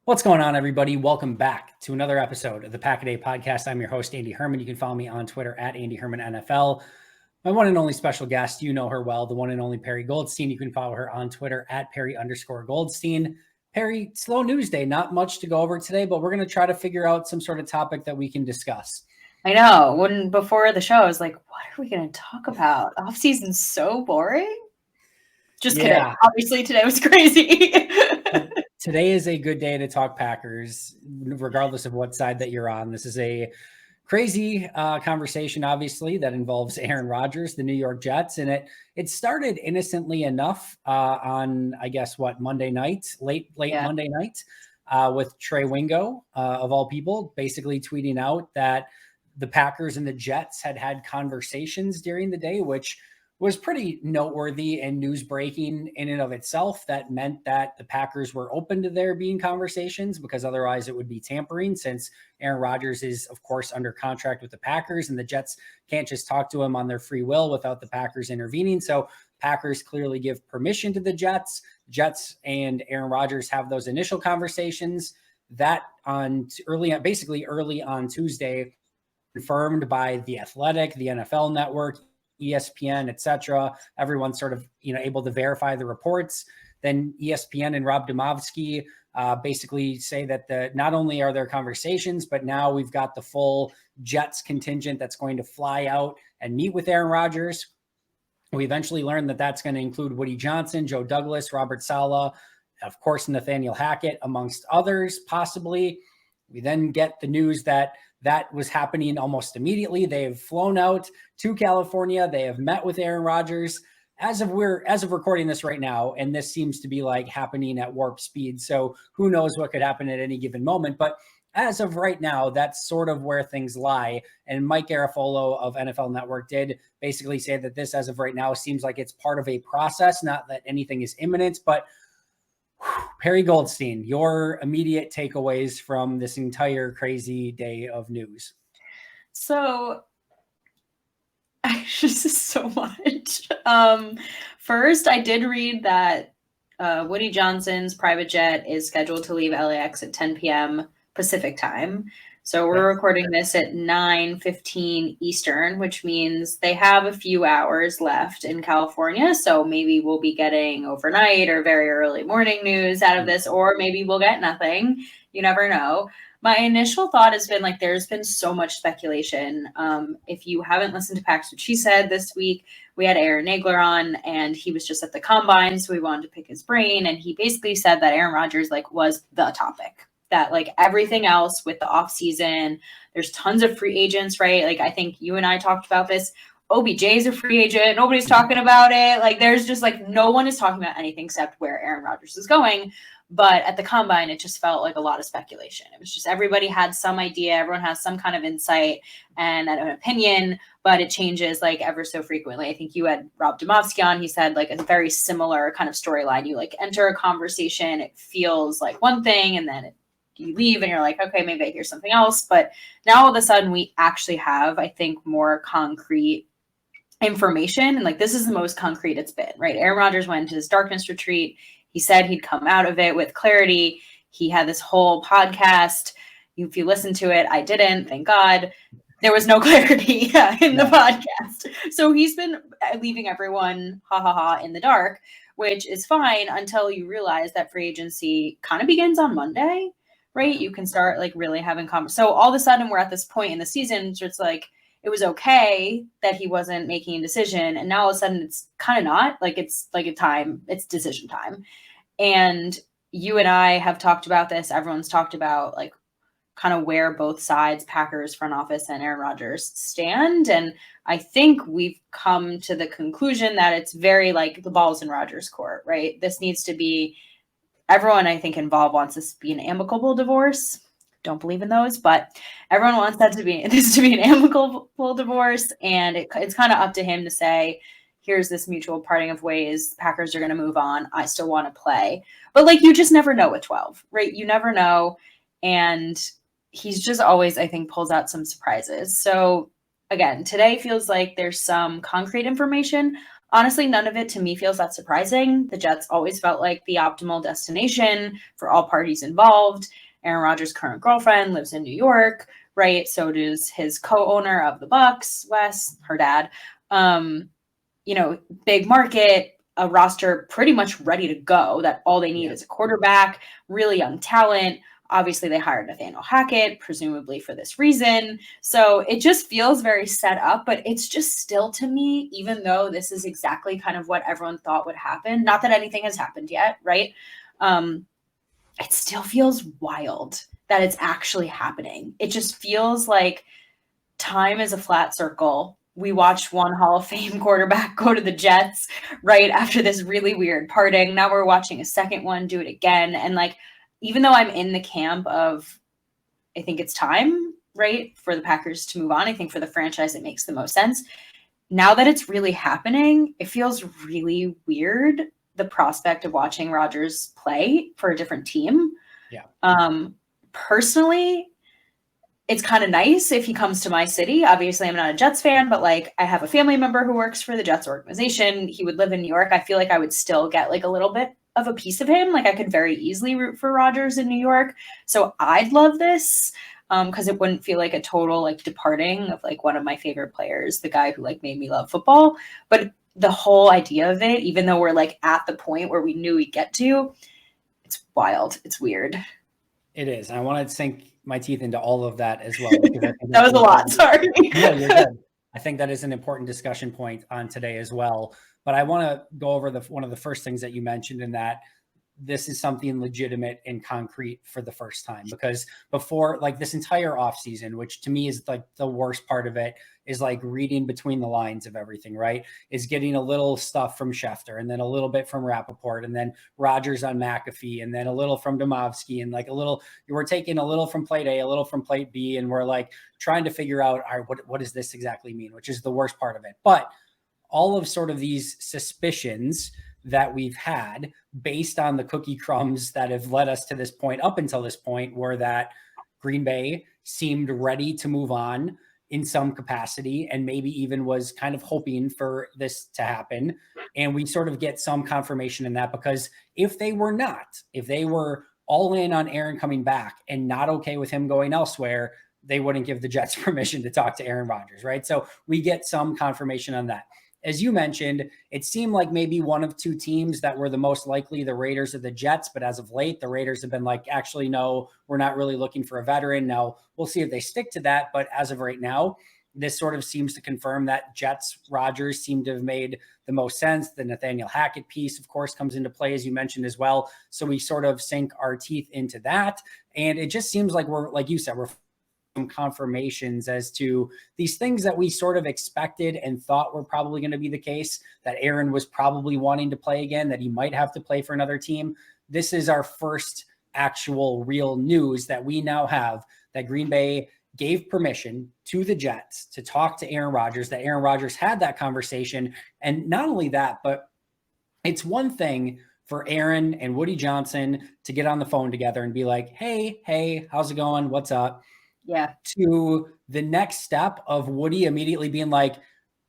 What's going on, everybody? Welcome back to another episode of the Pack a Day podcast. I'm your host, Andy Herman. You can follow me on Twitter at Andy Herman NFL. My one and only special guest, you know her well, the one and only Perri Goldstein. You can follow her on Twitter at Perri_Goldstein. Perri, slow news day. Not much to go over today, but we're going to try to figure out some sort of topic that we can discuss. I know. Before the show, I was like, what are we going to talk about? Off-season's so boring. Just kidding. Obviously, today was crazy. Today is a good day to talk Packers, regardless of what side that you're on. This is a crazy conversation, obviously, that involves Aaron Rodgers, the New York Jets. And it started innocently enough on, I guess, Monday night, late Monday night, with Trey Wingo, of all people, basically tweeting out that the Packers and the Jets had conversations during the day, which was pretty noteworthy and news breaking in and of itself. That meant that the Packers were open to there being conversations, because otherwise it would be tampering, since Aaron Rodgers is, of course, under contract with the Packers, and the Jets can't just talk to him on their free will without the Packers intervening. So Packers clearly give permission to the Jets. Jets and Aaron Rodgers have those initial conversations. That early on Tuesday, confirmed by The Athletic, the NFL Network, ESPN, etc. Everyone's sort of able to verify the reports. Then ESPN and Rob Demovsky basically say that not only are there conversations, but now we've got the full Jets contingent that's going to fly out and meet with Aaron Rodgers. We eventually learned that that's going to include Woody Johnson, Joe Douglas, Robert Saleh, of course, Nathaniel Hackett, amongst others, possibly. We then get the news that was happening almost immediately. They've flown out to California. They have met with Aaron Rodgers as of recording this right now. And this seems to be like happening at warp speed. So who knows what could happen at any given moment. But as of right now, that's sort of where things lie. And Mike Garafolo of NFL Network did basically say that this, as of right now, seems like it's part of a process, not that anything is imminent. But Perri Goldstein, your immediate takeaways from this entire crazy day of news. So, this is so much. First, I did read that Woody Johnson's private jet is scheduled to leave LAX at 10 p.m. Pacific time. So we're recording this at 9:15 Eastern, which means they have a few hours left in California. So maybe we'll be getting overnight or very early morning news out of this, or maybe we'll get nothing. You never know. My initial thought has been like, there's been so much speculation. If you haven't listened to Pax What She Said this week, we had Aaron Nagler on, and he was just at the Combine, so we wanted to pick his brain. And he basically said that Aaron Rodgers was the topic. That everything else with the off season, there's tons of free agents, right? I think you and I talked about this. OBJ's a free agent. Nobody's talking about it. There's just no one is talking about anything except where Aaron Rodgers is going. But at the Combine, it just felt like a lot of speculation. It was just everybody had some idea. Everyone has some kind of insight and an opinion, but it changes ever so frequently. I think you had Rob Demovsky on. He said a very similar kind of storyline. You enter a conversation, it feels like one thing, and then you leave and you're like, okay, maybe I hear something else. But now all of a sudden we actually have, I think, more concrete information. And this is the most concrete it's been, right? Aaron Rodgers went into his darkness retreat. He said he'd come out of it with clarity. He had this whole podcast. If you listen to it, I didn't, thank God. There was no clarity in the podcast. So he's been leaving everyone, in the dark, which is fine until you realize that free agency kind of begins on Monday. Right? You can start really having conversations. So all of a sudden we're at this point in the season, so it's it was okay that he wasn't making a decision. And now all of a sudden it's kind of not it's it's decision time. And you and I have talked about this. Everyone's talked about kind of where both sides, Packers front office and Aaron Rodgers, stand. And I think we've come to the conclusion that it's very the ball's in Rodgers' court, right? This needs to be, everyone I think involved wants this to be an amicable divorce. Don't believe in those, but everyone wants this to be an amicable divorce. And it's kind of up to him to say, here's this mutual parting of ways. The Packers are going to move on. I still want to play. But you just never know with 12, right? You never know. And he's just always, I think, pulls out some surprises. So again, today feels like there's some concrete information. honestly, none of it to me feels that surprising. The Jets always felt like the optimal destination for all parties involved. Aaron Rodgers' current girlfriend lives in New York, right? So does his co-owner of the Bucks, Wes, her dad. You know, big market, a roster pretty much ready to go, that all they need is a quarterback, really young talent. Obviously, they hired Nathaniel Hackett, presumably for this reason. So it just feels very set up, but it's just still, to me, even though this is exactly kind of what everyone thought would happen, not that anything has happened yet, right? It still feels wild that it's actually happening. It just feels like time is a flat circle. We watched one Hall of Fame quarterback go to the Jets right after this really weird parting. Now we're watching a second one do it again. And like, even though I'm in the camp of, I think it's time, right, for the Packers to move on. I think for the franchise, it makes the most sense. Now that it's really happening, it feels really weird, the prospect of watching Rodgers play for a different team. Yeah. Personally, it's kind of nice if he comes to my city. Obviously, I'm not a Jets fan, but like I have a family member who works for the Jets organization. He would live in New York. I feel like I would still get like a little bit of a piece of him. Like I could very easily root for Rodgers in New York. So I'd love this because it wouldn't feel like a total like departing of like one of my favorite players, the guy who like made me love football. But the whole idea of it, even though we're like at the point where we knew we'd get to, it's wild. It's weird. It is. And I wanted to sink my teeth into all of that as well. Because that was a lot. Sorry. No, you're good. I think that is an important discussion point on today as well. But I want to go over one of the first things that you mentioned, in that this is something legitimate and concrete for the first time, because before, like this entire offseason, which to me is like the worst part of it, is like reading between the lines of everything, right? Is getting a little stuff from Schefter, and then a little bit from Rappaport, and then Rodgers on McAfee, and then a little from Domofsky, and like we're taking a little from plate A, a little from plate B, and we're like trying to figure out, all right, what does this exactly mean, which is the worst part of it. But all of sort of these suspicions that we've had based on the cookie crumbs that have led us to this point, up until this point, were that Green Bay seemed ready to move on in some capacity, and maybe even was kind of hoping for this to happen. And we sort of get some confirmation in that, because if they were all in on Aaron coming back and not okay with him going elsewhere, they wouldn't give the Jets permission to talk to Aaron Rodgers, right? So we get some confirmation on that. As you mentioned, it seemed like maybe one of two teams that were the most likely, the Raiders or the Jets. But as of late, the Raiders have been like, actually, no, we're not really looking for a veteran. Now, we'll see if they stick to that. But as of right now, this sort of seems to confirm that Jets Rodgers seem to have made the most sense. The Nathaniel Hackett piece, of course, comes into play, as you mentioned as well. So we sort of sink our teeth into that. And it just seems like we're, like you said, we're some confirmations as to these things that we sort of expected and thought were probably going to be the case, that Aaron was probably wanting to play again, that he might have to play for another team. This is our first actual real news that we now have, that Green Bay gave permission to the Jets to talk to Aaron Rodgers, that Aaron Rodgers had that conversation. And not only that, but it's one thing for Aaron and Woody Johnson to get on the phone together and be like, hey, how's it going? What's up? Yeah. To the next step of Woody immediately being like,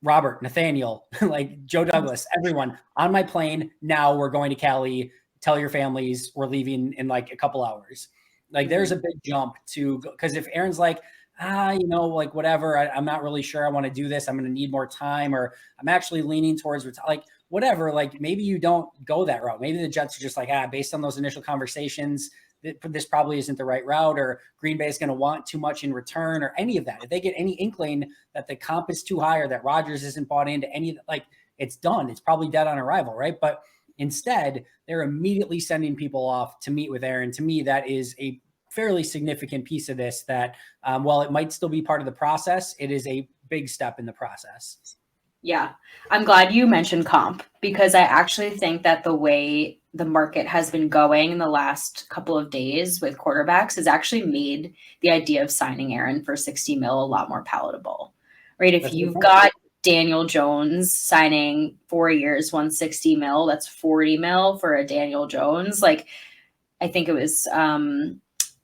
Robert, Nathaniel, like Joe Douglas, everyone on my plane. Now we're going to Cali. Tell your families we're leaving in like a couple hours. Like there's a big jump to, because if Aaron's like, like whatever, I'm not really sure I want to do this, I'm going to need more time, or I'm actually leaning towards like whatever, like maybe you don't go that route. Maybe the Jets are just like, based on those initial conversations, this probably isn't the right route, or Green Bay is going to want too much in return, or any of that. If they get any inkling that the comp is too high, or that Rodgers isn't bought into any, like it's done. It's probably dead on arrival, right? But instead, they're immediately sending people off to meet with Aaron. To me, that is a fairly significant piece of this, that while it might still be part of the process, it is a big step in the process. Yeah, I'm glad you mentioned comp, because I actually think that the way the market has been going in the last couple of days with quarterbacks has actually made the idea of signing Aaron for 60 mil a lot more palatable, right? If you've got Daniel Jones signing 4 years, 160 mil, that's 40 mil for a Daniel Jones. Like, I think it was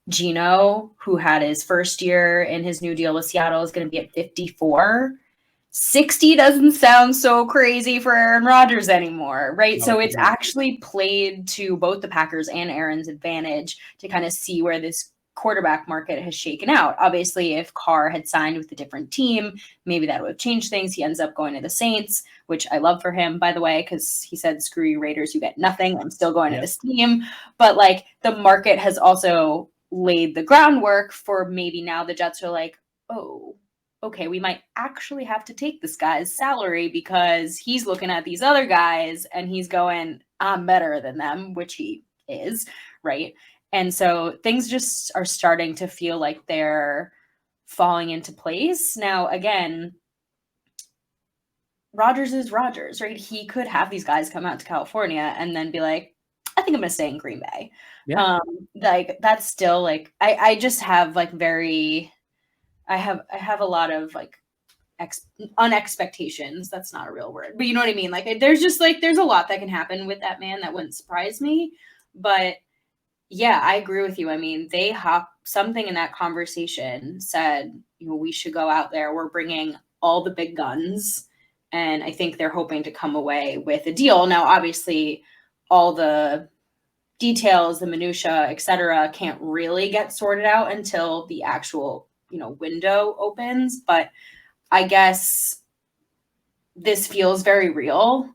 Gino, who had his first year in his new deal with Seattle, is going to be at 54. 60 doesn't sound so crazy for Aaron Rodgers anymore, right? No, So it's actually played to both the Packers and Aaron's advantage to kind of see where this quarterback market has shaken out. Obviously, if Carr had signed with a different team, maybe that would have changed things. He ends up going to the Saints, which I love for him, by the way, because he said, screw you Raiders, you get nothing. I'm still going to this team. But like the market has also laid the groundwork for maybe now the Jets are like, oh, okay, we might actually have to take this guy's salary because he's looking at these other guys and he's going, I'm better than them, which he is, right? And so things just are starting to feel like they're falling into place. Now, again, Rodgers is Rodgers, right? He could have these guys come out to California and then be like, I think I'm going to stay in Green Bay. Yeah. Like that's still like, I just have like I have a lot of like unexpectations. That's not a real word, but you know what I mean? Like there's a lot that can happen with that man that wouldn't surprise me. But yeah, I agree with you. I mean, something in that conversation said, we should go out there. We're bringing all the big guns. And I think they're hoping to come away with a deal. Now, obviously, all the details, the minutia, et cetera, can't really get sorted out until the actual window opens, but I guess this feels very real.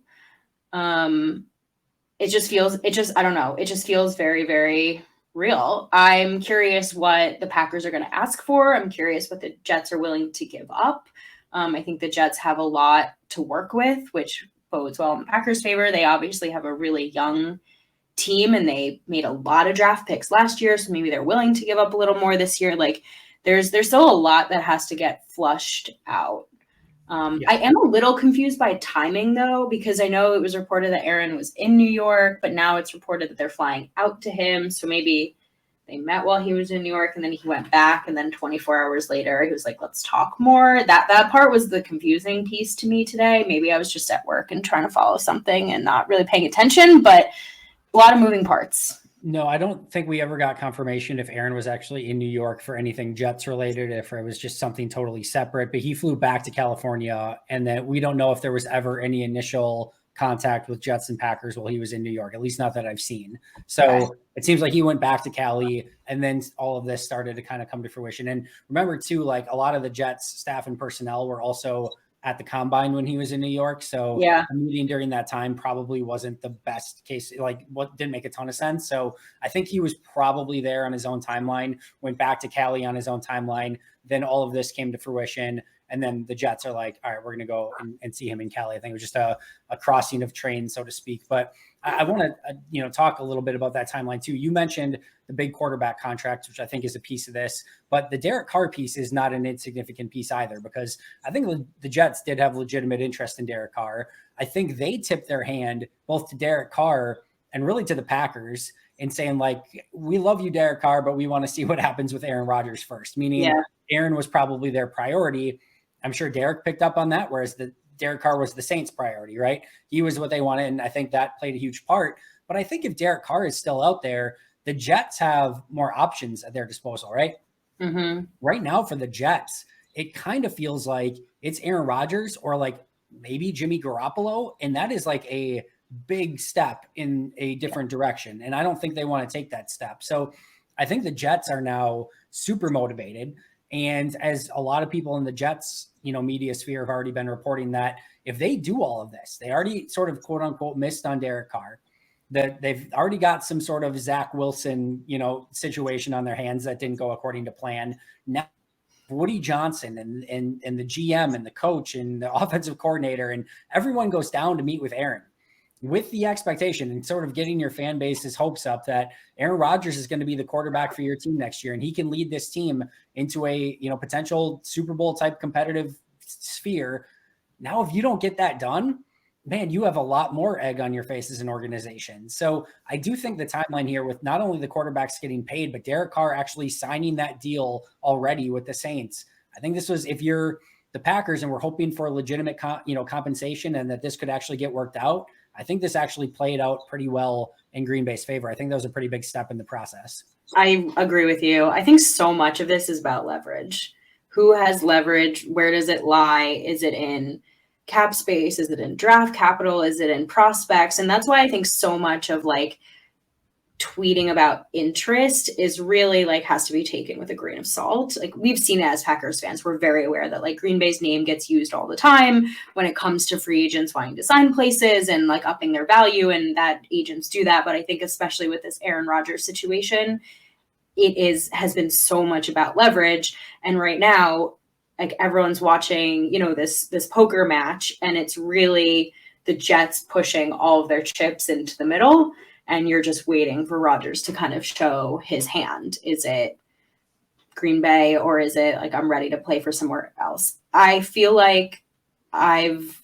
It just I don't know. It just feels very, very real. I'm curious what the Packers are going to ask for. I'm curious what the Jets are willing to give up. I think the Jets have a lot to work with, which bodes well in the Packers' favor. They obviously have a really young team and they made a lot of draft picks last year. So maybe they're willing to give up a little more this year. Like, there's still a lot that has to get flushed out. I am a little confused by timing, though, because I know it was reported that Aaron was in New York, but now it's reported that they're flying out to him. So maybe they met while he was in New York and then he went back. And then 24 hours later, he was like, let's talk more. That part was the confusing piece to me today. Maybe I was just at work and trying to follow something and not really paying attention, but a lot of moving parts. No, I don't think we ever got confirmation if Aaron was actually in New York for anything Jets related, if it was just something totally separate, but he flew back to California and that we don't know if there was ever any initial contact with Jets and Packers while he was in New York, at least not that I've seen. So It seems like he went back to Cali and then all of this started to kind of come to fruition. And remember too, like a lot of the Jets staff and personnel were also at the combine when he was in New York. So a meeting during that time probably wasn't the best case. Like what didn't make a ton of sense. So I think he was probably there on his own timeline, went back to Cali on his own timeline. Then all of this came to fruition. And then the Jets are like, all right, we're going to go and see him in Cali. I think it was just a crossing of trains, so to speak. But I want to, talk a little bit about that timeline too. You mentioned the big quarterback contract, which I think is a piece of this, but the Derek Carr piece is not an insignificant piece either, because I think the Jets did have legitimate interest in Derek Carr. I think they tipped their hand both to Derek Carr and really to the Packers in saying like, we love you, Derek Carr, but we want to see what happens with Aaron Rodgers first, meaning Aaron was probably their priority. I'm sure Derek picked up on that, whereas Derek Carr was the Saints' priority, right? He was what they wanted, and I think that played a huge part. But I think if Derek Carr is still out there, the Jets have more options at their disposal, right? Mm-hmm. Right now for the Jets, it kind of feels like it's Aaron Rodgers or like maybe Jimmy Garoppolo, and that is like a big step in a different direction, and I don't think they want to take that step. So I think the Jets are now super motivated. And as a lot of people in the Jets, media sphere have already been reporting that if they do all of this, they already sort of quote unquote missed on Derek Carr, that they've already got some sort of Zach Wilson, situation on their hands that didn't go according to plan. Now Woody Johnson and the GM and the coach and the offensive coordinator and everyone goes down to meet with Aaron, with the expectation and sort of getting your fan base's hopes up that Aaron Rodgers is going to be the quarterback for your team next year. And he can lead this team into a, potential Super Bowl type competitive sphere. Now, if you don't get that done, man, you have a lot more egg on your face as an organization. So I do think the timeline here with not only the quarterbacks getting paid, but Derek Carr actually signing that deal already with the Saints. I think this was, if you're the Packers and we're hoping for a legitimate, compensation and that this could actually get worked out, I think this actually played out pretty well in Green Bay's favor. I think that was a pretty big step in the process. I agree with you. I think so much of this is about leverage. who has leverage, where does it lie? Is it in cap space? Is it in draft capital? Is it in prospects? And that's why I think so much of like tweeting about interest is really like has to be taken with a grain of salt. Like we've seen it as Packers fans. We're very aware that like Green Bay's name gets used all the time when it comes to free agents wanting to sign places and like upping their value, and that agents do that. But I think especially with this Aaron Rodgers situation, has been so much about leverage. And right now, like everyone's watching, you know, this poker match, and it's really the Jets pushing all of their chips into the middle, and you're just waiting for Rodgers to kind of show his hand. Is it Green Bay, or is it like I'm ready to play for somewhere else? I feel like I've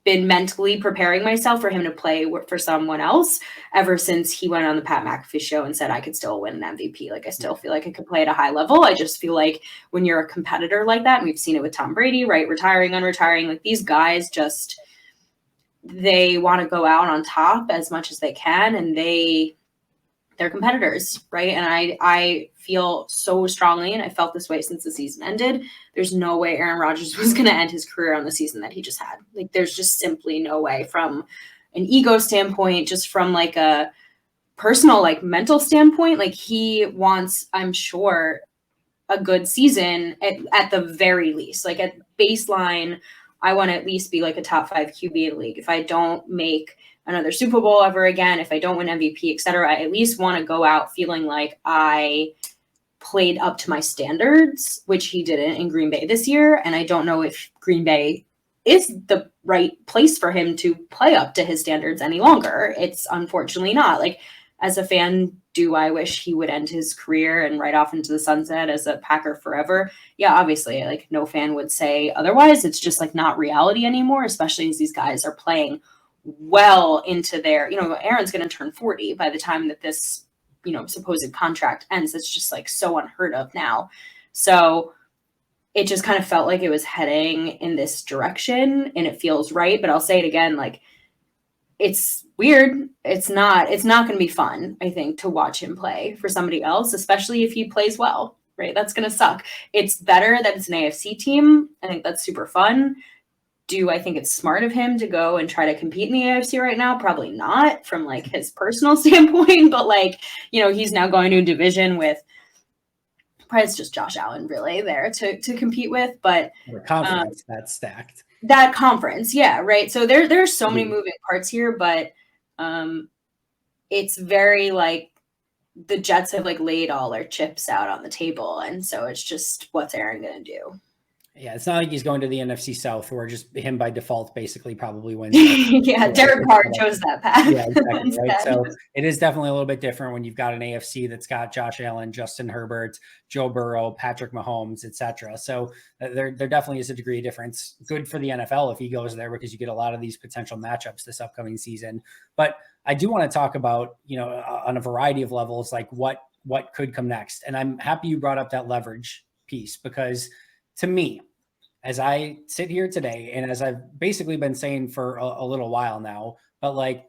been mentally preparing myself for him to play for someone else ever since he went on the Pat McAfee show and said I could still win an MVP. Like I still feel like I could play at a high level. I just feel like when you're a competitor like that, and we've seen it with Tom Brady, right? Retiring, unretiring, like these guys just, they want to go out on top as much as they can, and they're competitors, right? And I feel so strongly, and I felt this way since the season ended. There's no way Aaron Rodgers was going to end his career on the season that he just had. Like, there's just simply no way, from an ego standpoint, just from like a personal, like mental standpoint. Like he wants, I'm sure, a good season at the very least. Like at baseline, I want to at least be like a top 5 QB in the league. If I don't make another Super Bowl ever again, if I don't win MVP, et cetera, I at least want to go out feeling like I played up to my standards, which he didn't in Green Bay this year. And I don't know if Green Bay is the right place for him to play up to his standards any longer. It's unfortunately not. Like, as a fan, do I wish he would end his career and ride off into the sunset as a Packer forever? Yeah, obviously, like no fan would say otherwise. It's just like not reality anymore, especially as these guys are playing well into their, you know, Aaron's going to turn 40 by the time that this, you know, supposed contract ends. It's just like so unheard of now. So it just kind of felt like it was heading in this direction, and it feels right. But I'll say it again, like, it's weird. It's not going to be fun, I think, to watch him play for somebody else, especially if he plays well, right? That's going to suck. It's better that it's an AFC team. I think that's super fun. Do I think it's smart of him to go and try to compete in the AFC right now? Probably not, from like his personal standpoint, but like, you know, he's now going to a division with, probably it's just Josh Allen really there to compete with, but conference that's stacked. That conference, yeah, right. So there's so many moving parts here, but it's very like the Jets have like laid all their chips out on the table, and so it's just, what's Aaron gonna do? Yeah, it's not like he's going to the NFC South, where just him by default basically probably wins. Yeah, Derek Carr chose that path. Yeah, exactly. Right. So it is definitely a little bit different when you've got an AFC that's got Josh Allen, Justin Herbert, Joe Burrow, Patrick Mahomes, etc. So there definitely is a degree of difference. Good for the NFL if he goes there, because you get a lot of these potential matchups this upcoming season. But I do want to talk about, you know, on a variety of levels, like what could come next. And I'm happy you brought up that leverage piece, because to me, as I sit here today, and as I've basically been saying for a little while now, but like,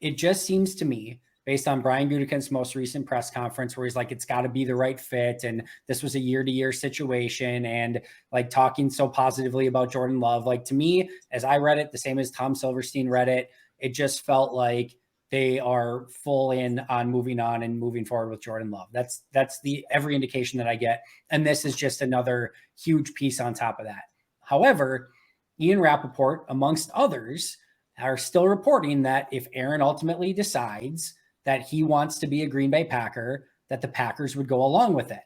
it just seems to me, based on Brian Gutekunst's most recent press conference, where he's like, it's got to be the right fit, and this was a year-to-year situation, and like talking so positively about Jordan Love, like to me, as I read it, the same as Tom Silverstein read it, it just felt like they are full in on moving on and moving forward with Jordan Love. That's the every indication that I get. And this is just another huge piece on top of that. However, Ian Rappaport, amongst others, are still reporting that if Aaron ultimately decides that he wants to be a Green Bay Packer, that the Packers would go along with it.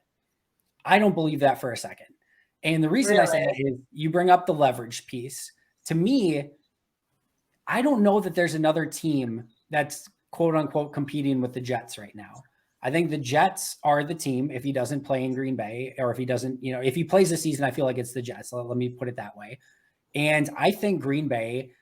I don't believe that for a second. And the reason I say that is, you bring up the leverage piece. To me, I don't know that there's another team that's quote unquote competing with the Jets right now. I think the Jets are the team if he doesn't play in Green Bay, or if he doesn't, you know, if he plays the season, I feel like it's the Jets. Let me put it that way. And I think Green Bay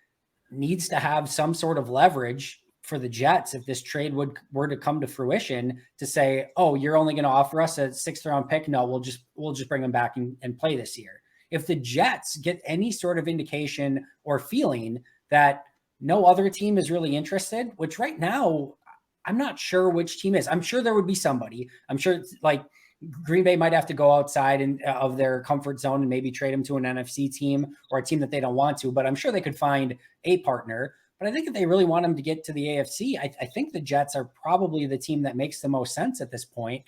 needs to have some sort of leverage for the Jets if this trade were to come to fruition, to say, oh, you're only going to offer us a 6th round pick. No, we'll just bring him back and play this year. If the Jets get any sort of indication or feeling that no other team is really interested, which right now, I'm not sure which team is. I'm sure there would be somebody. I'm sure it's like Green Bay might have to go outside of their comfort zone and maybe trade him to an NFC team or a team that they don't want to, but I'm sure they could find a partner. But I think if they really want him to get to the AFC, I think the Jets are probably the team that makes the most sense at this point.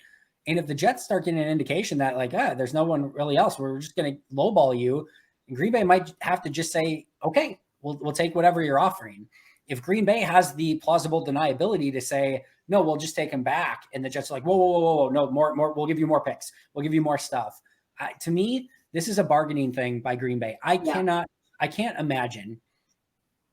And if the Jets start getting an indication that like, there's no one really else, we're just going to lowball you, and Green Bay might have to just say, okay, we'll take whatever you're offering. If Green Bay has the plausible deniability to say, no, we'll just take him back, and the Jets are like, whoa, no, more, we'll give you more picks, we'll give you more stuff. To me, this is a bargaining thing by Green Bay. I can't imagine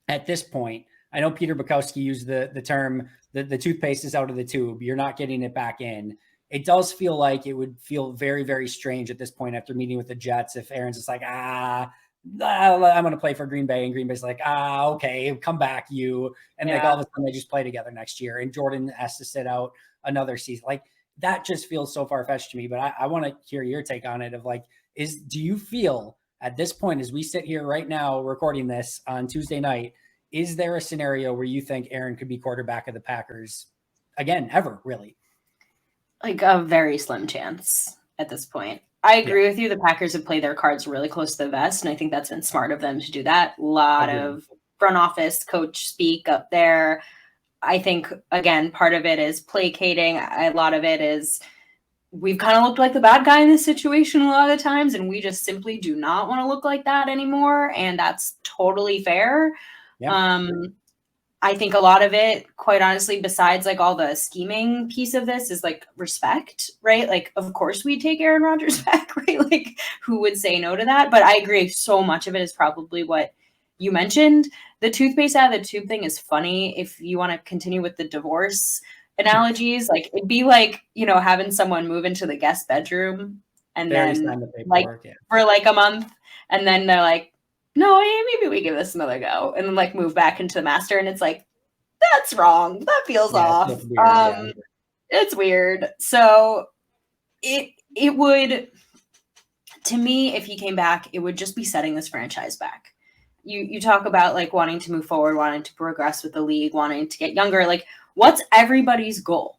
at this point. I know Peter Bukowski used the term, the toothpaste is out of the tube. You're not getting it back in. It does feel like it would feel very, very strange at this point after meeting with the Jets if Aaron's just like, I'm going to play for Green Bay, and Green Bay's like, okay, come back, you. And like all of a sudden they just play together next year, and Jordan has to sit out another season. Like that just feels so far-fetched to me. But I want to hear your take on it of like, do you feel at this point, as we sit here right now recording this on Tuesday night, is there a scenario where you think Aaron could be quarterback of the Packers again, ever, really? Like a very slim chance at this point. I agree with you. The Packers have played their cards really close to the vest, and I think that's been smart of them to do that. A lot of front office coach speak up there. I think, again, part of it is placating. A lot of it is we've kind of looked like the bad guy in this situation a lot of the times, and we just simply do not want to look like that anymore, and that's totally fair. Yeah. I think a lot of it, quite honestly, besides like all the scheming piece of this, is like respect, right? Like, of course we take Aaron Rodgers back, right? Like, who would say no to that? But I agree, so much of it is probably what you mentioned. The toothpaste out of the tube thing is funny. If you want to continue with the divorce analogies, like it'd be like, having someone move into the guest bedroom and then like for like a month, and then they're like, no, maybe we give this another go, and then like move back into the master, and it's like, that's wrong. That feels off. It's weird. So it would, to me, if he came back, it would just be setting this franchise back. You talk about like wanting to move forward, wanting to progress with the league, wanting to get younger. Like, what's everybody's goal?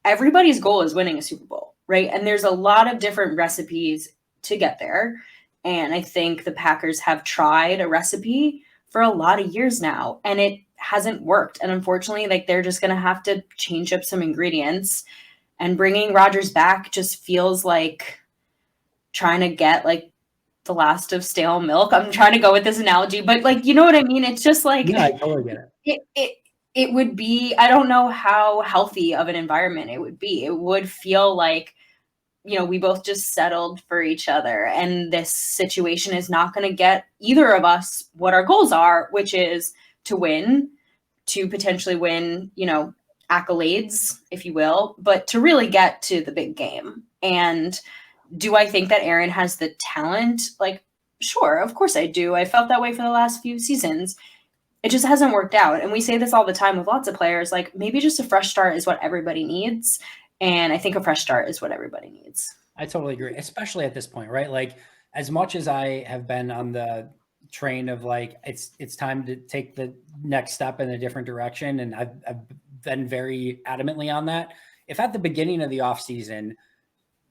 Everybody's goal is winning a Super Bowl, right? And there's a lot of different recipes to get there. And I think the Packers have tried a recipe for a lot of years now, and it hasn't worked. And unfortunately, like they're just going to have to change up some ingredients. And bringing Rodgers back just feels like trying to get like the last of stale milk. I'm trying to go with this analogy, but like, you know what I mean? It's just like, yeah, I totally get it. It would be, I don't know how healthy of an environment it would be. It would feel like, we both just settled for each other, and this situation is not going to get either of us what our goals are, which is to win, to potentially win, accolades, if you will, but to really get to the big game. And do I think that Aaron has the talent? Like, sure, of course I do. I felt that way for the last few seasons. It just hasn't worked out. And we say this all the time with lots of players, like maybe just a fresh start is what everybody needs. And I think a fresh start is what everybody needs. I totally agree, especially at this point, right? Like, as much as I have been on the train of like, it's time to take the next step in a different direction, and I've been very adamantly on that. If at the beginning of the offseason,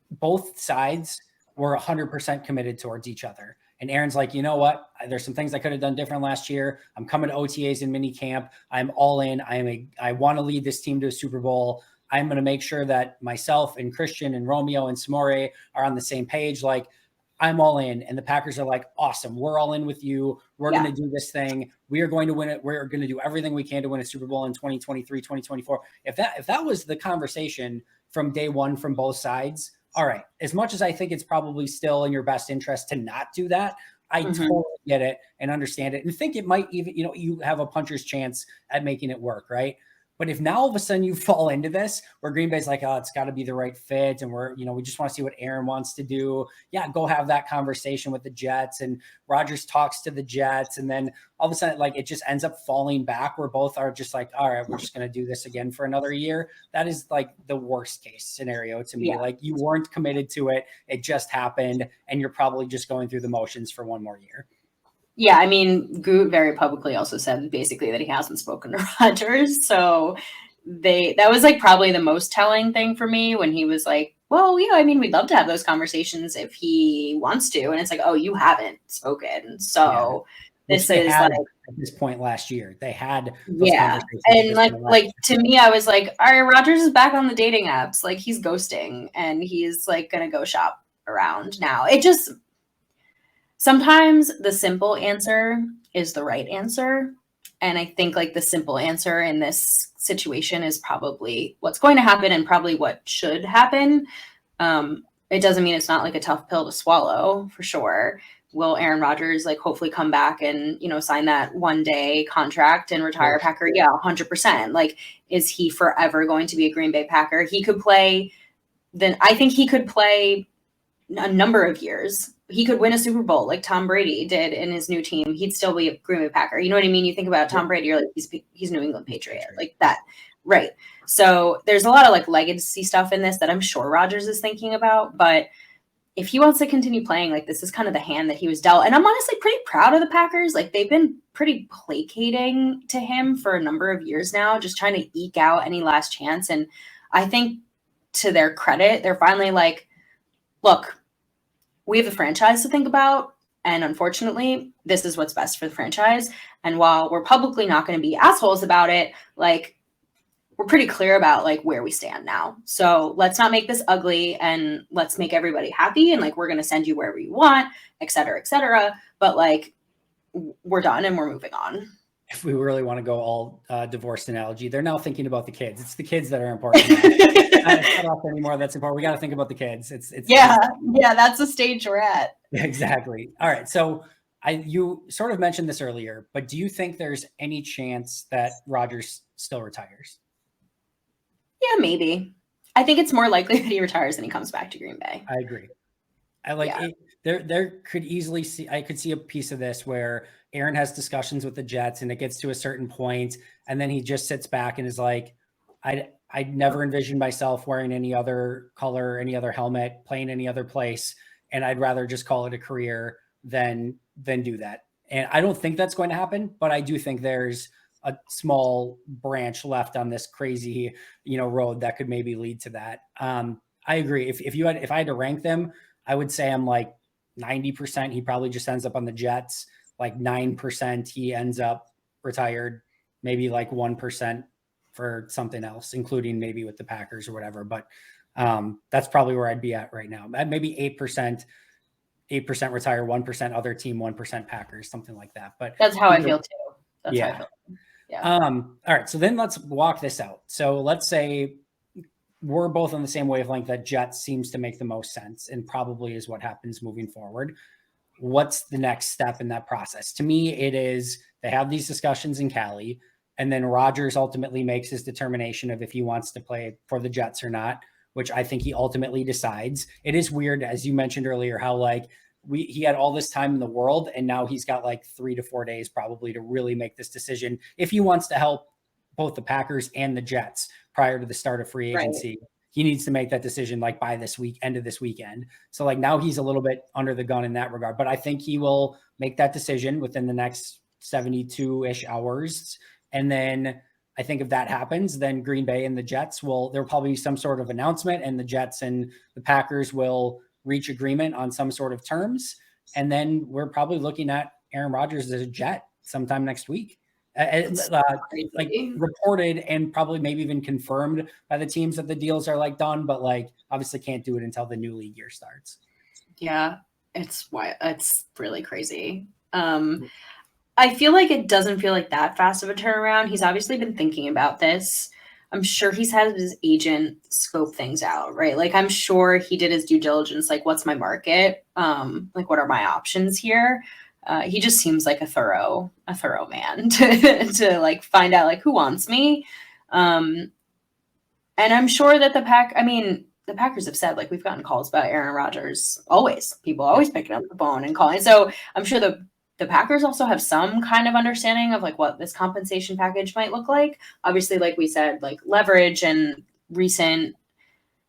both sides were 100% committed towards each other, and Aaron's like, you know what? There's some things I could have done different last year. I'm coming to OTAs and mini camp. I'm all in. I want to lead this team to a Super Bowl. I'm going to make sure that myself and Christian and Romeo and Samore are on the same page. Like, I'm all in. And the Packers are like, awesome. We're all in with you. We're going to do this thing. We are going to win it. We're going to do everything we can to win a Super Bowl in 2023, 2024. If that was the conversation from day one from both sides, all right, as much as I think it's probably still in your best interest to not do that, I totally get it and understand it, and think it might even, you have a puncher's chance at making it work, right? But if now all of a sudden you fall into this where Green Bay's like, oh, it's got to be the right fit, and we just want to see what Aaron wants to do. Yeah, go have that conversation with the Jets, and Rodgers talks to the Jets, and then all of a sudden, like, it just ends up falling back where both are just like, all right, we're just going to do this again for another year. That is like the worst case scenario to me. Yeah. Like, you weren't committed to it. It just happened, and you're probably just going through the motions for one more year. Yeah, I mean, Groot very publicly also said basically that he hasn't spoken to Rodgers. So that was like probably the most telling thing for me when he was like, well, yeah, I mean, we'd love to have those conversations if he wants to. And it's like, oh, you haven't spoken. Yeah. So Which this they is had like, at this point last year. They had those yeah. conversations at And this point last like to me, I was like, all right, Rogers is back on the dating apps. Like he's ghosting and he's like gonna go shop around now. It just sometimes the simple answer is the right answer. And I think like the simple answer in this situation is probably what's going to happen and probably what should happen. It doesn't mean it's not like a tough pill to swallow for sure. Will Aaron Rodgers like hopefully come back and, you know, sign that 1-day contract and retire year. Packer? Yeah, 100%. Like, is he forever going to be a Green Bay Packer? He could play, then I think he could play a number of years. He could win a Super Bowl like Tom Brady did in his new team. He'd still be a Green Bay Packer. You know what I mean? You think about Tom Brady, you're like, he's New England Patriot, like that. Right. So there's a lot of like legacy stuff in this that I'm sure Rodgers is thinking about, but if he wants to continue playing, like this is kind of the hand that he was dealt. And I'm honestly pretty proud of the Packers. Like they've been pretty placating to him for a number of years now, just trying to eke out any last chance. And I think to their credit, they're finally like, look, we have a franchise to think about. And unfortunately, this is what's best for the franchise. And while we're publicly not going to be assholes about it, like we're pretty clear about like where we stand now. So let's not make this ugly and let's make everybody happy. And like, we're going to send you wherever you want, et cetera, et cetera. But like, we're done and we're moving on. If we really want to go all divorced analogy, they're now thinking about the kids. It's the kids that are important. It's not us anymore. That's important. We got to think about the kids. It's yeah. That's the stage we're at. Exactly. All right. So you sort of mentioned this earlier, but do you think there's any chance that Rodgers still retires? Yeah, maybe. I think it's more likely that he retires than he comes back to Green Bay. I agree. I like it. There could easily see, I could see a piece of this where Aaron has discussions with the Jets and it gets to a certain point and then he just sits back and is like, I never envisioned myself wearing any other color, any other helmet, playing any other place. And I'd rather just call it a career than do that. And I don't think that's going to happen, but I do think there's a small branch left on this crazy, road that could maybe lead to that. I agree. If I had to rank them, I would say I'm like 90%. He probably just ends up on the Jets. Like 9%, he ends up retired. Maybe like 1% for something else, including maybe with the Packers or whatever. But that's probably where I'd be at right now. Maybe 8% retire, 1% other team, 1% Packers, something like that. But that's how I feel too. That's yeah. how I feel. Yeah. All right. So then let's walk this out. So let's say we're both on the same wavelength that Jets seems to make the most sense and probably is what happens moving forward. What's the next step in that process? To me, it is they have these discussions in Cali, and then Rodgers ultimately makes his determination of if he wants to play for the Jets or not, which I think he ultimately decides. It is weird, as you mentioned earlier, how like he had all this time in the world, and now he's got like 3 to 4 days probably to really make this decision if he wants to help both the Packers and the Jets prior to the start of free agency. Right. He needs to make that decision like by this week, end of this weekend. So like now he's a little bit under the gun in that regard, but I think he will make that decision within the next 72-ish hours. And then I think if that happens, then Green Bay and the Jets there'll probably be some sort of announcement, and the Jets and the Packers will reach agreement on some sort of terms. And then we're probably looking at Aaron Rodgers as a Jet sometime next week. Like reported and probably maybe even confirmed by the teams that the deals are like done, but like obviously can't do it until the new league year starts. Yeah, it's really crazy. I feel like it doesn't feel like that fast of a turnaround. He's obviously been thinking about this. I'm sure he's had his agent scope things out, right? Like I'm sure he did his due diligence, like what's my market? Like what are my options here? He just seems like a thorough man to like find out like who wants me. And I'm sure that the Packers have said like we've gotten calls about Aaron Rodgers always. People always picking up the phone and calling. So I'm sure the Packers also have some kind of understanding of like what this compensation package might look like. Obviously, like we said, like leverage and recent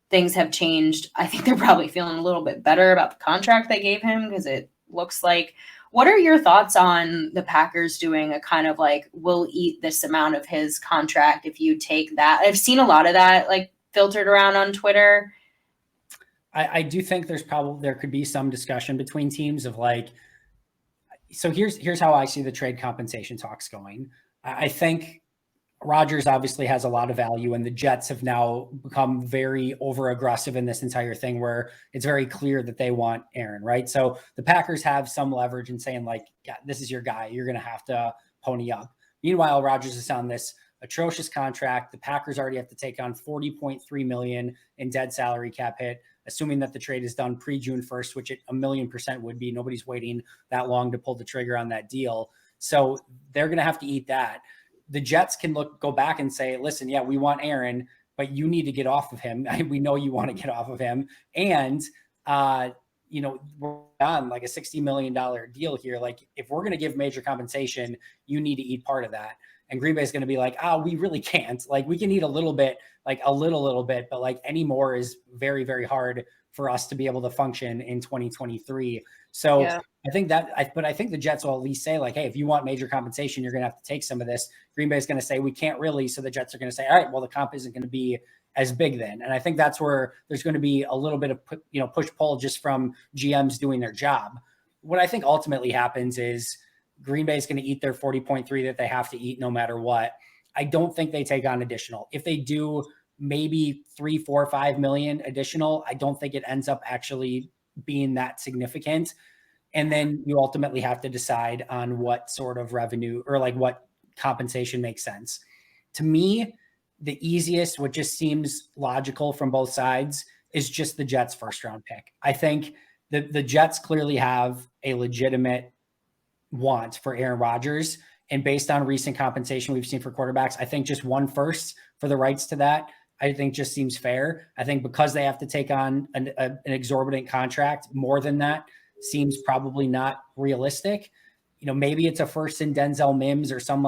things have changed. I think they're probably feeling a little bit better about the contract they gave him because it looks like. What are your thoughts on the Packers doing a kind of like, we'll eat this amount of his contract if you take that? I've seen a lot of that like filtered around on Twitter. I do think there could be some discussion between teams of like, so here's how I see the trade compensation talks going. I think Rodgers obviously has a lot of value, and the Jets have now become very over aggressive in this entire thing where it's very clear that they want Aaron, right? So the Packers have some leverage in saying like, yeah, this is your guy. You're going to have to pony up. Meanwhile, Rodgers is on this atrocious contract. The Packers already have to take on $40.3 million in dead salary cap hit, assuming that the trade is done pre-June 1st, which it 1,000,000% would be. Nobody's waiting that long to pull the trigger on that deal. So they're going to have to eat that. The Jets can go back and say, listen, yeah, we want Aaron, but you need to get off of him. We know you want to get off of him. And, we're on like a $60 million deal here. Like if we're going to give major compensation, you need to eat part of that. And Green Bay is going to be like, we really can't. Like we can eat a little bit, like a little bit, but like any more is very, very hard for us to be able to function in 2023. So yeah. I think the Jets will at least say like, hey, if you want major compensation, you're going to have to take some of this. Green Bay is going to say we can't really. So the Jets are going to say, all right, well, the comp isn't going to be as big then. And I think that's where there's going to be a little bit of, push pull just from GMs doing their job. What I think ultimately happens is Green Bay is going to eat their 40.3 that they have to eat no matter what. I don't think they take on additional. If they do maybe 3, 4, 5 million additional, I don't think it ends up actually being that significant. And then you ultimately have to decide on what sort of revenue or like what compensation makes sense. To me, the easiest, what just seems logical from both sides, is just the Jets' first round pick. I think the Jets clearly have a legitimate want for Aaron Rodgers. And based on recent compensation we've seen for quarterbacks, I think just 1 first for the rights to that, I think just seems fair. I think because they have to take on an exorbitant contract, more than that seems probably not realistic. Maybe it's a first in Denzel Mims or some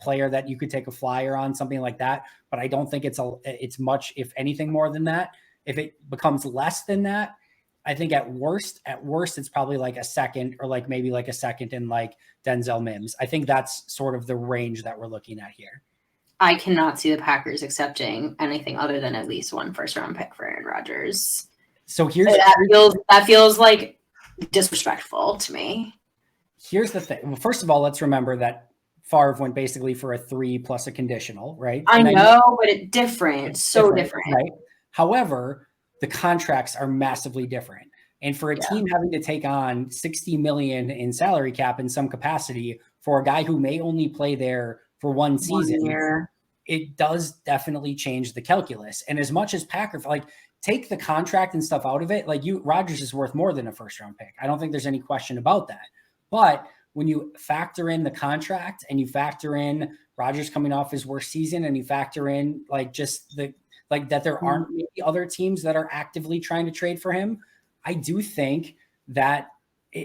player that you could take a flyer on, something like that. But I don't think it's much, if anything, more than that. If it becomes less than that, I think at worst, it's probably like a second or maybe a second in Denzel Mims. I think that's sort of the range that we're looking at here. I cannot see the Packers accepting anything other than at least 1 first round pick for Aaron Rodgers. So that feels like disrespectful to me. Here's the thing. Well, first of all, let's remember that Favre went basically for a 3 plus a conditional, right? I know, but it's different. It's so different. Right? However, the contracts are massively different. And for a team having to take on $60 million in salary cap in some capacity for a guy who may only play there for 1 season, it does definitely change the calculus. And as much as Packers, take the contract and stuff out of it, Rodgers is worth more than a first round pick. I don't think there's any question about that. But when you factor in the contract and you factor in Rodgers coming off his worst season and you factor in that there aren't maybe other teams that are actively trying to trade for him, I do think that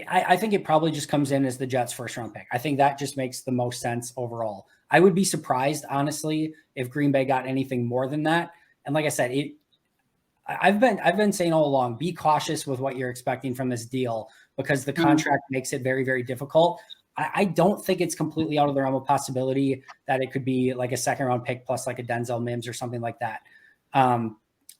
I think it probably just comes in as the Jets' first round pick. I think that just makes the most sense overall. I would be surprised, honestly, if Green Bay got anything more than that. And like I said, I've been saying all along, be cautious with what you're expecting from this deal because the contract makes it very, very difficult. I don't think it's completely out of the realm of possibility that it could be like a second round pick plus like a Denzel Mims or something like that.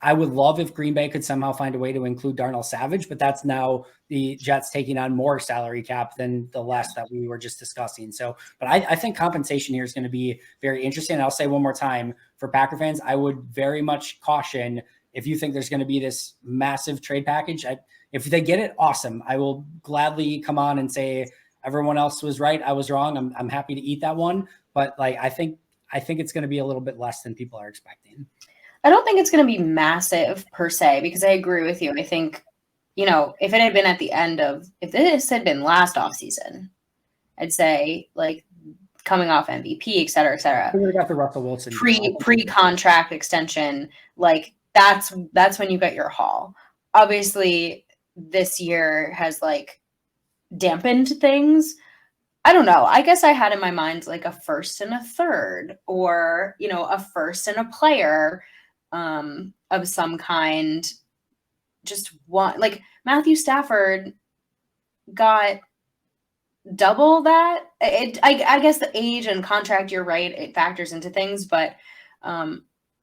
I would love if Green Bay could somehow find a way to include Darnell Savage, but that's now the Jets taking on more salary cap than the less that we were just discussing. So, but I think compensation here is going to be very interesting. And I'll say one more time for Packer fans, I would very much caution if you think there's going to be this massive trade package. If they get it, awesome. I will gladly come on and say everyone else was right. I was wrong. I'm happy to eat that one. But I think it's going to be a little bit less than people are expecting. I don't think it's going to be massive per se, because I agree with you. I think, if it had been if this had been last offseason, I'd say coming off MVP, et cetera, et cetera. We got the Russell Wilson pre-contract extension. That's when you get your haul. Obviously, this year has dampened things. I don't know. I guess I had in my mind a first and a third, or a first and a player of some kind. Just one, Matthew Stafford got double that. I guess the age and contract, you're right, it factors into things, but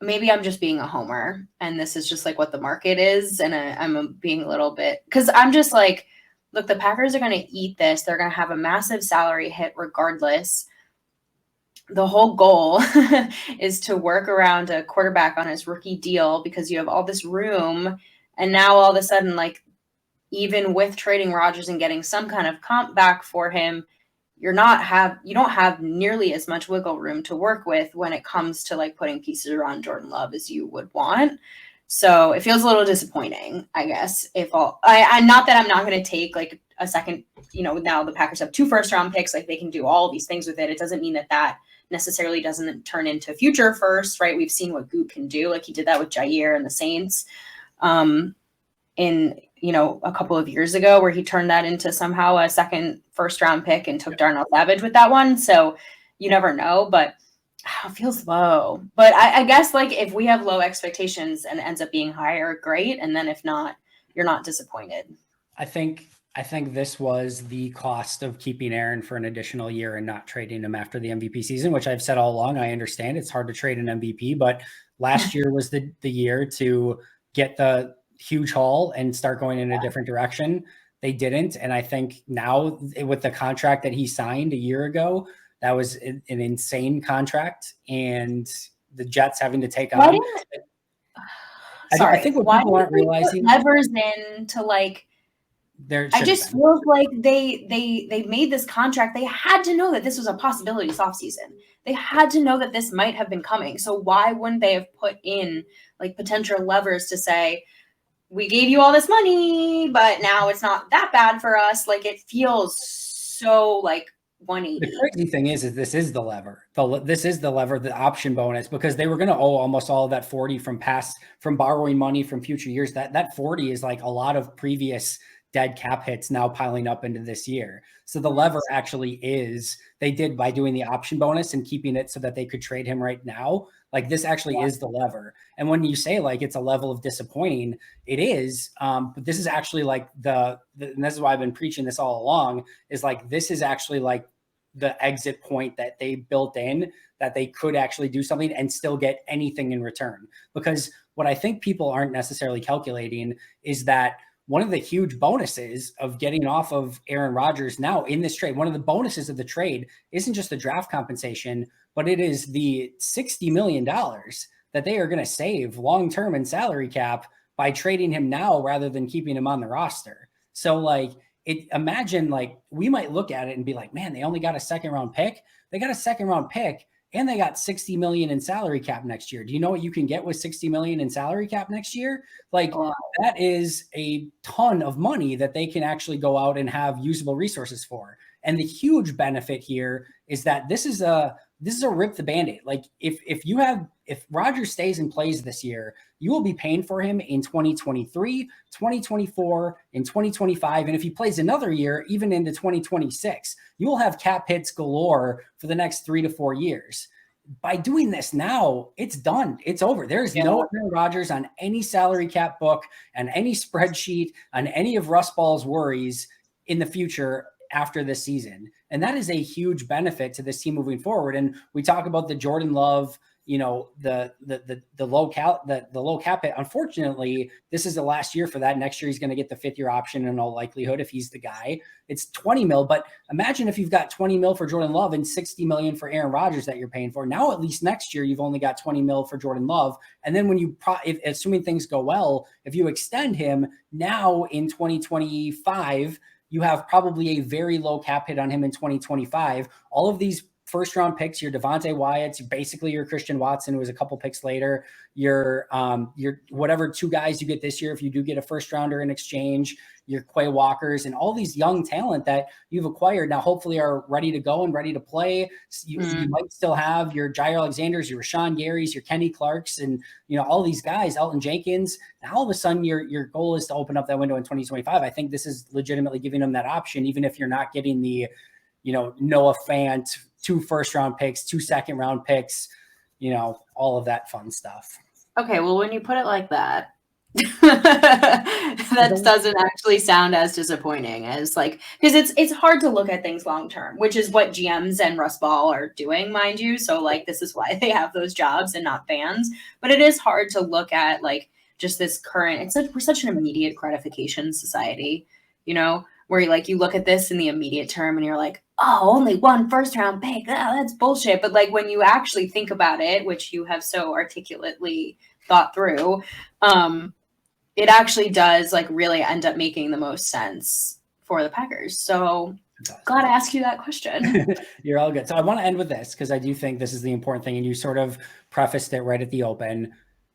maybe I'm just being a homer and this is just like what the market is. And I'm being a little bit, because I'm just like, look, the Packers are going to eat this. They're going to have a massive salary hit regardless. The whole goal is to work around a quarterback on his rookie deal because you have all this room. And now all of a sudden, like, even with trading Rodgers and getting some kind of comp back for him, you don't have nearly as much wiggle room to work with when it comes to like putting pieces around Jordan Love as you would want. So it feels a little disappointing, I guess. I'm not that I'm not going to take like a second, now the Packers have 2 first-round picks, like they can do all these things with it. It doesn't mean that necessarily doesn't turn into future first, right? We've seen what Goot can do. Like he did that with Jair and the Saints. In a couple of years ago where he turned that into somehow a second first-round pick and took Darnell Savage with that one. So you never know, but it feels low. But I guess like if we have low expectations and it ends up being higher, great. And then if not, you're not disappointed. I think this was the cost of keeping Aaron for an additional year and not trading him after the MVP season, which I've said all along. I understand it's hard to trade an MVP, but last year was the year to get the huge haul and start going in a different direction. They didn't. And I think now with the contract that he signed a year ago, that was an insane contract. And the Jets having to take on. I think what people aren't realizing. Levers in to like, I just feel like they made this contract. They had to know that this was a possibility this offseason. They had to know that this might have been coming. So why wouldn't they have put in like potential levers to say, we gave you all this money, but now it's not that bad for us. Like it feels so like 180. The crazy thing is this is the lever. This is the lever, the option bonus, because they were going to owe almost all of that 40 from borrowing money from future years. That 40 is like a lot of previous dead cap hits now piling up into this year. So the lever actually is, they did by doing the option bonus and keeping it so that they could trade him right now. Like this actually is the lever. And when you say like it's a level of disappointing, it is. But this is actually like and this is why I've been preaching this all along, is like this is actually like the exit point that they built in, that they could actually do something and still get anything in return. Because what I think people aren't necessarily calculating is that one of the huge bonuses of getting off of Aaron Rodgers now in this trade, one of the bonuses of the trade isn't just the draft compensation, but it is the $60 million that they are going to save long-term in salary cap by trading him now rather than keeping him on the roster. So like imagine like we might look at it and be like, man, they only got a second-round pick. They got a second-round pick and they got 60 million in salary cap next year. Do you know what you can get with 60 million in salary cap next year? Like that is a ton of money that they can actually go out and have usable resources for. And the huge benefit here is that this is a rip the Band-Aid. Like if Rodgers stays and plays this year, you will be paying for him in 2023, 2024, and 2025. And if he plays another year, even into 2026, you will have cap hits galore for the next 3 to 4 years. By doing this now, it's done. It's over. There's no Aaron Rodgers on any salary cap book and any spreadsheet on any of Russ Ball's worries in the future after this season. And that is a huge benefit to this team moving forward. And we talk about the Jordan Love, the low cap hit. Unfortunately, this is the last year for that. Next year, he's going to get the 5th-year option in all likelihood if he's the guy. It's 20 mil, but imagine if you've got 20 mil for Jordan Love and 60 million for Aaron Rodgers that you're paying for. Now, at least next year, you've only got 20 mil for Jordan Love. And then when assuming things go well, if you extend him now in 2025, you have probably a very low cap hit on him in 2025. All of these first-round picks, your Devontae Wyatt's, basically your Christian Watson, who was a couple picks later, your whatever 2 guys you get this year, if you do get a first-rounder in exchange, your Quay Walkers, and all these young talent that you've acquired now hopefully are ready to go and ready to play. You might still have your Jair Alexanders, your Rashawn Garys, your Kenny Clarks, and all these guys, Elton Jenkins. Now all of a sudden your goal is to open up that window in 2025. I think this is legitimately giving them that option, even if you're not getting the Noah Fant, 2 first-round picks, 2 second-round picks, all of that fun stuff. Okay, well, when you put it like that, That doesn't actually sound as disappointing as like, because it's hard to look at things long term, which is what GMs and Russ Ball are doing, mind you. So like this is why they have those jobs and not fans. But it is hard to look at like just this current. We're such an immediate gratification society, you know, where you look at this in the immediate term and you're like, oh, only one first round pick. Oh, that's bullshit. But like when you actually think about it, which you have so articulately thought through, it actually does like really end up making the most sense for the Packers. So glad to ask you that question. You're all good. So I want to end with this because I do think this is the important thing. And you sort of prefaced it right at the open.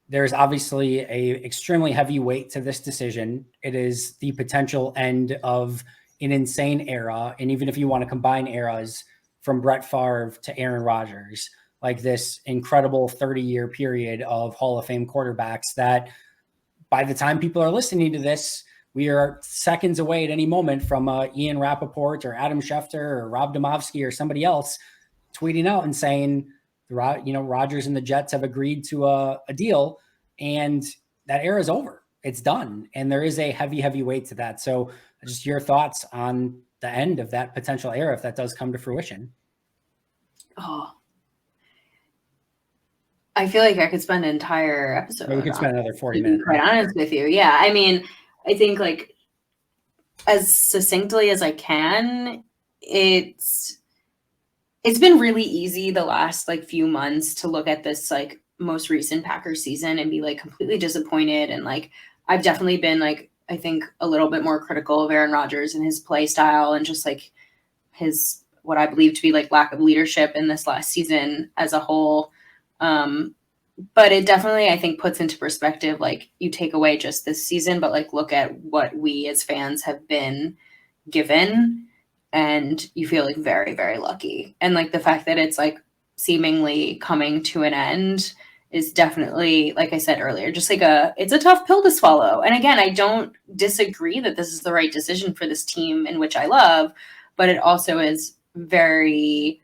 There's obviously a extremely heavy weight to this decision. It is the potential end of an insane era. And even if you want to combine eras from Brett Favre to Aaron Rodgers, like this incredible 30-year period of Hall of Fame quarterbacks that by the time people are listening to this, we are seconds away at any moment from Ian Rappaport or Adam Schefter or Rob Domofsky or somebody else tweeting out and saying, Rodgers and the Jets have agreed to a deal and that era is over. It's done. And there is a heavy weight to that. So just your thoughts on the end of that potential era, if that does come to fruition. Oh, I feel like I could spend an entire episode. Maybe we could spend another 40 minutes. Quite honest with you. Yeah. I mean, I think like as succinctly as I can, it's been really easy the last like few months to look at this like most recent Packers season and be like completely disappointed. And like, I've definitely been like, I think a little bit more critical of Aaron Rodgers and his play style and just like his, what I believe to be like lack of leadership in this last season as a whole. But it definitely, I think, puts into perspective, like you take away just this season, but like look at what we as fans have been given and you feel like very, very lucky. And like the fact that it's like seemingly coming to an end is definitely, like I said earlier, just like it's a tough pill to swallow. And again, I don't disagree that this is the right decision for this team in which I love, but it also is very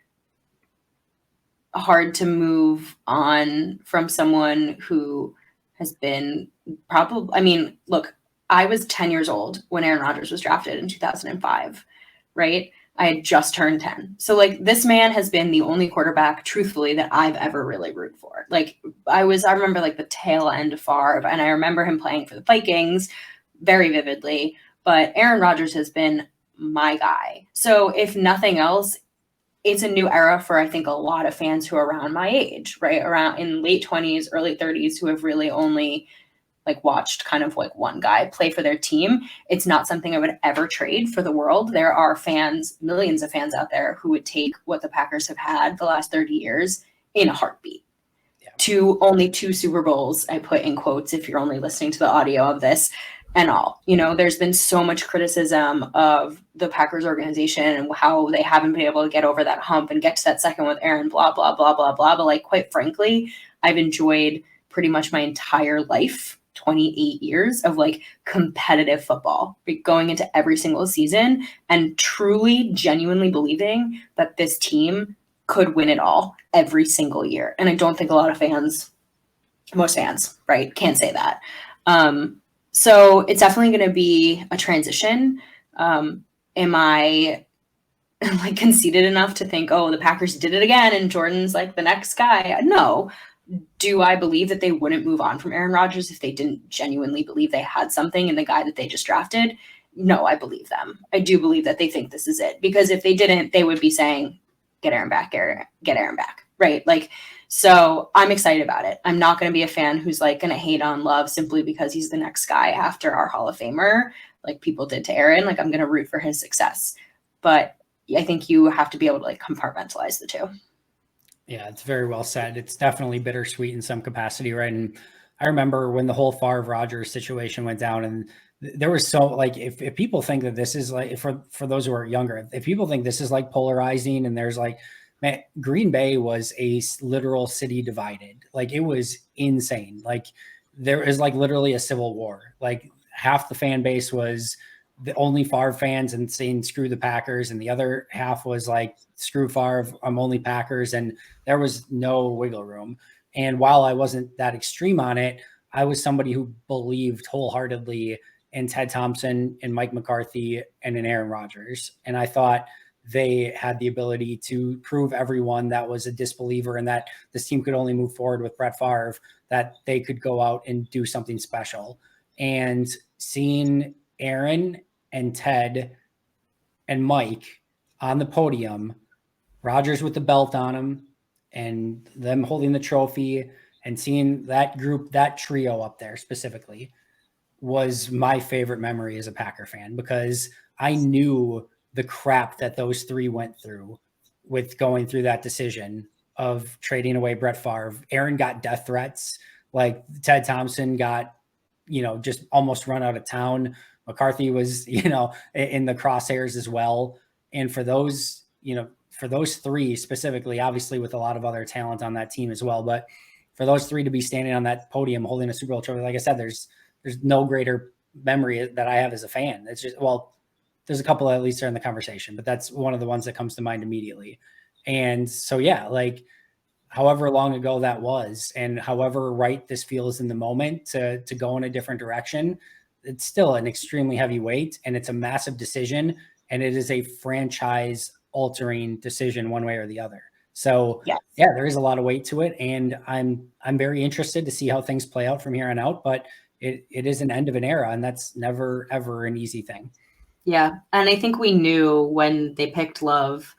hard to move on from someone who has been look, I was 10 years old when Aaron Rodgers was drafted in 2005, right? I had just turned 10. So like this man has been the only quarterback, truthfully, that I've ever really rooted for. Like I remember like the tail end of Favre, and I remember him playing for the Vikings very vividly, but Aaron Rodgers has been my guy. So if nothing else, it's a new era for, I think, a lot of fans who are around my age, right? Around in late 20s, early 30s, who have really only like watched kind of like one guy play for their team. It's not something I would ever trade for the world. There are fans, millions of fans out there who would take what the Packers have had the last 30 years in a heartbeat. Yeah. To only 2 Super Bowls, I put in quotes if you're only listening to the audio of this, and all. There's been so much criticism of the Packers organization and how they haven't been able to get over that hump and get to that second with Aaron, blah, blah, blah, blah, blah. But like, quite frankly, I've enjoyed pretty much my entire life, 28 years of like competitive football, going into every single season and truly, genuinely believing that this team could win it all every single year. And I don't think a lot of fans, most fans, right, can't say that. So it's definitely going to be a transition. Am I like conceited enough to think, oh, the Packers did it again and Jordan's like the next guy? No. Do I believe that they wouldn't move on from Aaron Rodgers if they didn't genuinely believe they had something in the guy that they just drafted? No, I believe them. I do believe that they think this is it, because if they didn't, they would be saying, get Aaron back, get Aaron back, right? Like, so I'm excited about it. I'm not going to be a fan who's like going to hate on Love simply because he's the next guy after our Hall of Famer, like people did to Aaron. Like I'm going to root for his success. But I think you have to be able to like compartmentalize the two. Yeah, it's very well said. It's definitely bittersweet in some capacity, right? And I remember when the whole Favre Rodgers situation went down, and there was so like if people think that this is like for those who are younger, if people think this is like polarizing, and there's like, man, Green Bay was a literal city divided. Like it was insane. Like there is like literally a civil war. Like half the fan base was the only Favre fans and saying screw the Packers, and the other half was like screw Favre, I'm only Packers, and there was no wiggle room. And while I wasn't that extreme on it, I was somebody who believed wholeheartedly in Ted Thompson and Mike McCarthy and in Aaron Rodgers. And I thought they had the ability to prove everyone that was a disbeliever and that this team could only move forward with Brett Favre, that they could go out and do something special. And seeing Aaron and Ted and Mike on the podium, Rodgers with the belt on him and them holding the trophy, and seeing that group, that trio up there specifically, was my favorite memory as a Packer fan, because I knew the crap that those three went through with going through that decision of trading away Brett Favre. Aaron got death threats. Like Ted Thompson got, just almost run out of town. McCarthy was, in the crosshairs as well. And for those, for those three specifically, obviously with a lot of other talent on that team as well, but for those three to be standing on that podium holding a Super Bowl trophy, like I said, there's no greater memory that I have as a fan. It's just, there's a couple at least are in the conversation, but that's one of the ones that comes to mind immediately. And so, yeah, like however long ago that was, and however right this feels in the moment to go in a different direction, it's still an extremely heavy weight, and it's a massive decision, and it is a franchise altering decision one way or the other. So yeah, there is a lot of weight to it, and I'm very interested to see how things play out from here on out, but it is an end of an era, and that's never, ever an easy thing. Yeah. And I think we knew when they picked Love,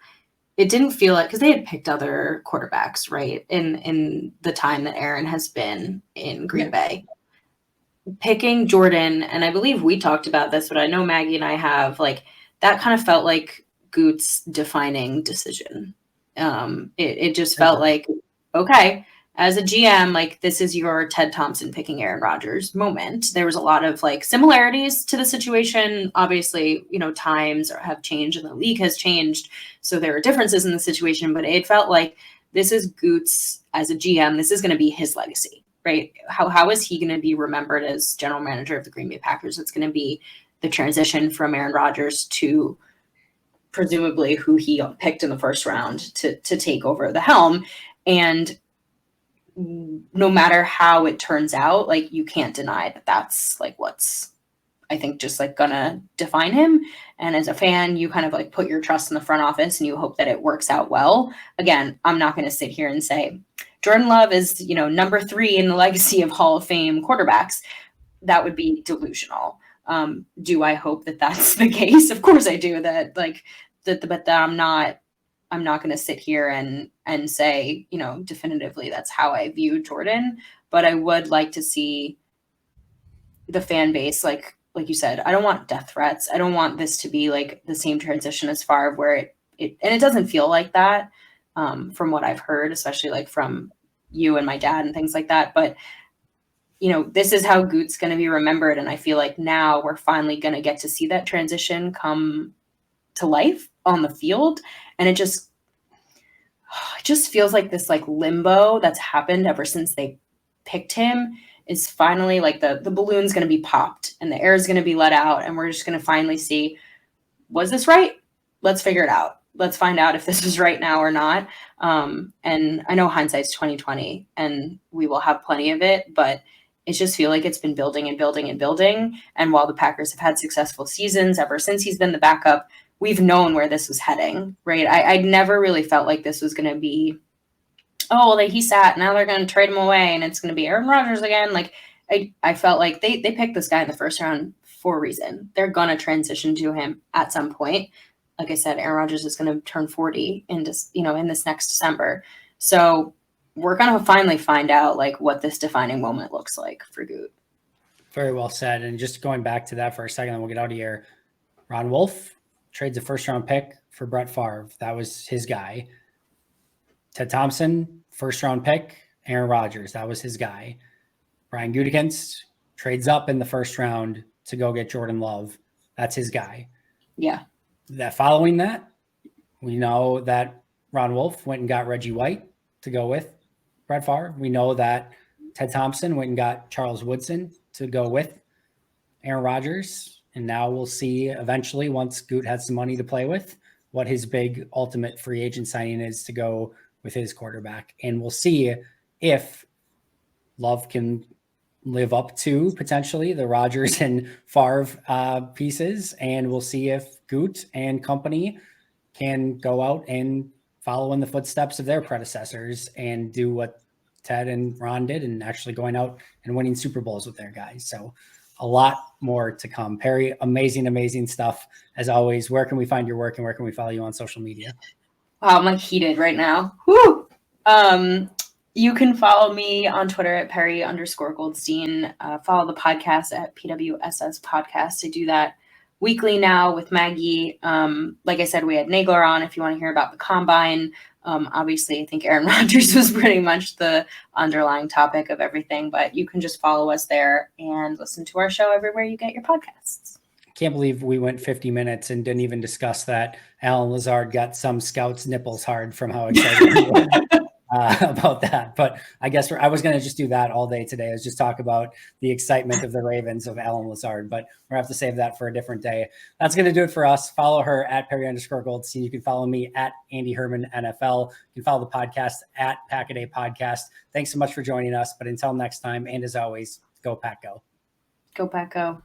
it didn't feel like, because they had picked other quarterbacks, right, in the time that Aaron has been in Green Bay. Picking Jordan, and I believe we talked about this, but I know Maggie and I have, like, that kind of felt like Goot's defining decision. It just felt like, okay, as a GM, like, this is your Ted Thompson picking Aaron Rodgers moment. There was a lot of like similarities to the situation. Obviously, times have changed and the league has changed, so there are differences in the situation, but it felt like this is Goot's as a GM. This is going to be his legacy, right? How is he going to be remembered as general manager of the Green Bay Packers? It's going to be the transition from Aaron Rodgers to presumably who he picked in the first round to take over the helm. And no matter how it turns out, like, you can't deny that that's like what's, I think, just like gonna define him. And as a fan, you kind of like put your trust in the front office and you hope that it works out well. Again, I'm not going to sit here and say Jordan Love is, number 3 in the legacy of Hall of Fame quarterbacks. That would be delusional. Do I hope that that's the case? Of course I do. But I'm not going to sit here and say, definitively that's how I view Jordan. But I would like to see the fan base, like you said, I don't want death threats. I don't want this to be like the same transition as Favre, where and it doesn't feel like that, from what I've heard, especially like from you and my dad and things like that. But this is how Goot's going to be remembered. And I feel like now we're finally going to get to see that transition come to life on the field. And it just feels like this like limbo that's happened ever since they picked him is finally like the balloon's going to be popped and the air is going to be let out. And we're just going to finally see, was this right? Let's figure it out. Let's find out if this is right now or not. And I know hindsight's 2020 and we will have plenty of it, but it just feel like it's been building and building and building. And while the Packers have had successful seasons ever since he's been the backup, we've known where this was heading, right? I never really felt like this was going to be, he sat, now they're going to trade him away and it's going to be Aaron Rodgers again. Like, I felt like they picked this guy in the first round for a reason. They're going to transition to him at some point. Like I said, Aaron Rodgers is going to turn 40 in this next December. So we're going to finally find out like what this defining moment looks like for Goot. Very well said. And just going back to that for a second, then we'll get out of here. Ron Wolf trades a first-round pick for Brett Favre. That was his guy. Ted Thompson, first-round pick, Aaron Rodgers. That was his guy. Brian Gutekunst trades up in the first round to go get Jordan Love. That's his guy. Yeah. Following that, we know that Ron Wolf went and got Reggie White to go with Brett Favre. We know that Ted Thompson went and got Charles Woodson to go with Aaron Rodgers. And now we'll see eventually, once Goot has some money to play with, what his big ultimate free agent signing is to go with his quarterback. And we'll see if Love can live up to potentially the Rodgers and Favre pieces. And we'll see if Goot and company can go out and follow in the footsteps of their predecessors and do what Ted and Ron did, and actually going out and winning Super Bowls with their guys. So a lot more to come. Perri, amazing stuff as always. Where can we find your work, and where can we follow you on social media? Wow, I'm like heated right now. Woo! You can follow me on Twitter at Perri_Goldstein. Follow the podcast at PWSS Podcast. I do that weekly now with Maggie. Like I said, we had Nagler on if you want to hear about the combine. Obviously, I think Aaron Rodgers was pretty much the underlying topic of everything, but you can just follow us there and listen to our show everywhere you get your podcasts. Can't believe we went 50 minutes and didn't even discuss that Alan Lazard got some scouts' nipples hard from how excited he was about that. But I guess I was going to just do that all day today. I was just talk about the excitement of the Ravens of Alan Lazard, but we're going to have to save that for a different day. That's going to do it for us. Follow her at Perri_Goldstein. You can follow me at Andy Herman NFL. You can follow the podcast at Pack-A-Day Podcast. Thanks so much for joining us. But until next time, and as always, go Pack Go. Go Pack Go.